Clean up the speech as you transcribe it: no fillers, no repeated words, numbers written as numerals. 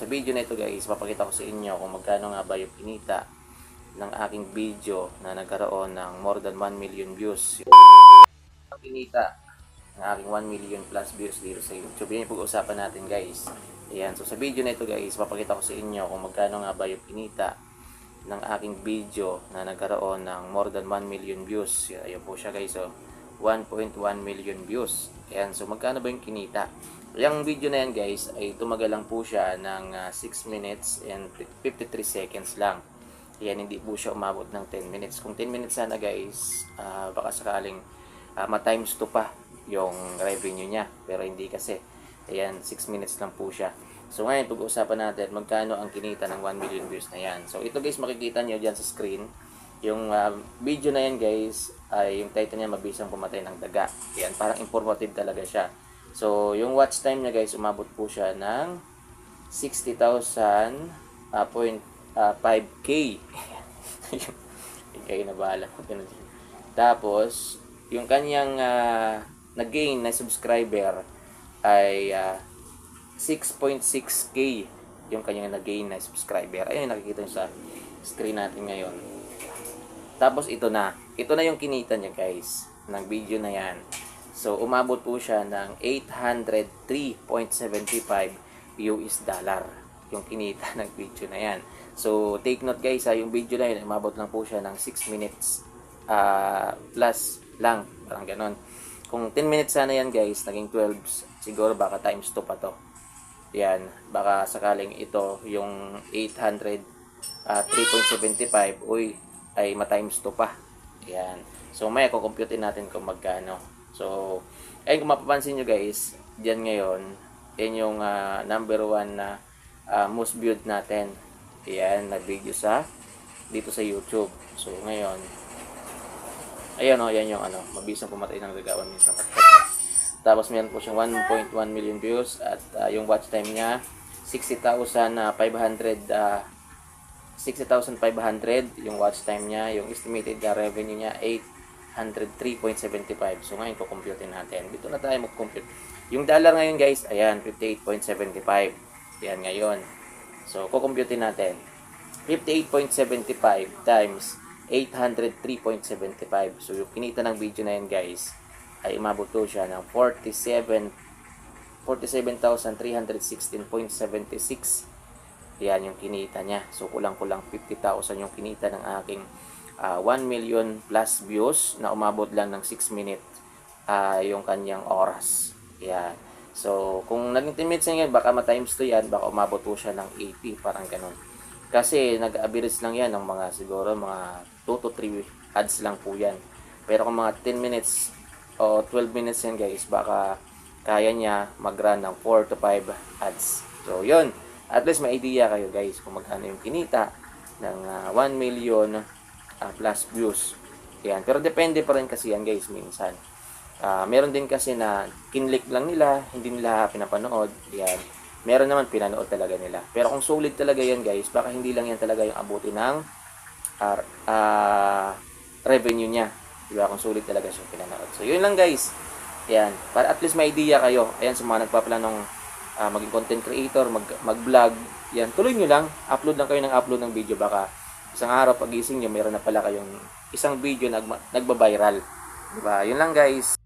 sa video na ito guys, papakita ko sa inyo kung magkano nga ba yung kinita ng aking video na nagkaroon ng more than 1 million views. Yung kinita ng aking 1 million plus views dito sa YouTube. Yan yung pag-uusapan natin guys. Ayan, so sa video na ito guys, papakita ko sa inyo kung magkano nga ba yung kinita ng aking video na nagkaroon ng more than 1 million views. Ayan po siya guys, so 1.1 million views. Ayan, so magkano ba yung kinita? Yung video na yan guys ay tumagal lang po siya ng 6 minutes and 53 seconds lang. Ayan, hindi po siya umabot ng 10 minutes. Kung 10 minutes sana guys, baka sakaling ma-times 2 pa yung revenue niya. Pero hindi kasi. Ayan, 6 minutes lang po siya. So ngayon, pag-uusapan natin magkano ang kinita ng 1 million views na yan. So ito guys, makikita nyo dyan sa screen. Yung video na yan guys, ay yung title niya, Mabisang Pumatay ng Daga. Ayan, parang informative talaga siya. So yung watch time niya guys, umabot po siya ng 60,000.5K. Kayo na bahala. Tapos, yung kanyang nag-gain na subscriber ay 6.6K yung kanyang nag-gain na subscriber. Ayun, nakikita nyo sa screen natin ngayon. Tapos ito na yung kinita niya guys ng video na yan. So umabot po siya ng 803.75 US dollar yung kinita ng video na yan. So take note guys, yung video na yan umabot lang po siya ng 6 minutes plus lang, parang ganon. Kung 10 minutes sana yan guys, naging 12, siguro baka times 2 pa to. Yan, baka sakaling ito yung 803.75 uy, ay ma-times 2 pa. Yan. So may kukumputin natin kung magkano. So ayun, kung mapapansin nyo guys, dyan ngayon, yan yung number 1 na most viewed natin. Yan, nag-video dito sa YouTube. So ngayon, ayun o, yan yung Mabisang Pumatay ng Daga minsan. Tapos meron po siyang 1.1 million views at yung watch time niya 60,500 yung watch time niya. Yung estimated revenue niya 803.75. So ngayon kukumputin natin. Dito na tayo mag-compute. Yung dollar ngayon guys, ayan, 58.75. Ayan ngayon. So kukumputin natin. 58.75 times 803.75. So yung kinita ng video na yan guys ay umabot po siya ng 47,316.76. Yan yung kinita niya. So kulang-kulang 50,000 yung kinita ng aking 1 million plus views na umabot lang ng 6 minutes yung kanyang oras. Yan. So kung naging 10 minutes yan, baka ma-times 2 yan, baka umabot po siya ng 80, parang ganun. Kasi nag-average lang yan ng mga siguro mga 2 to 3 ads lang po yan. Pero kung mga 10 minutes o 12 minutes yan guys, baka kaya niya mag-run ng 4 to 5 ads. So yun, at least may idea kayo guys kung magkano yung kinita ng 1 million plus views. Yan. Pero depende pa rin kasi yan guys minsan. Meron din kasi na kinlik lang nila, hindi nila pinapanood. Yan. Meron naman pinanood talaga nila. Pero kung solid talaga yan guys, baka hindi lang yan talaga yung abuti ng revenue niya. Diba? Kung solid talaga siya pinanood. So yun lang guys. Yan. Para at least may idea kayo. Ayan, sa mga nagpaplanong maging content creator, mag-vlog. Yan, tuloy nyo lang. Upload lang kayo ng upload ng video. Baka isang araw pagising nyo, meron na pala kayong isang video nagba-viral. Diba? Yun lang guys.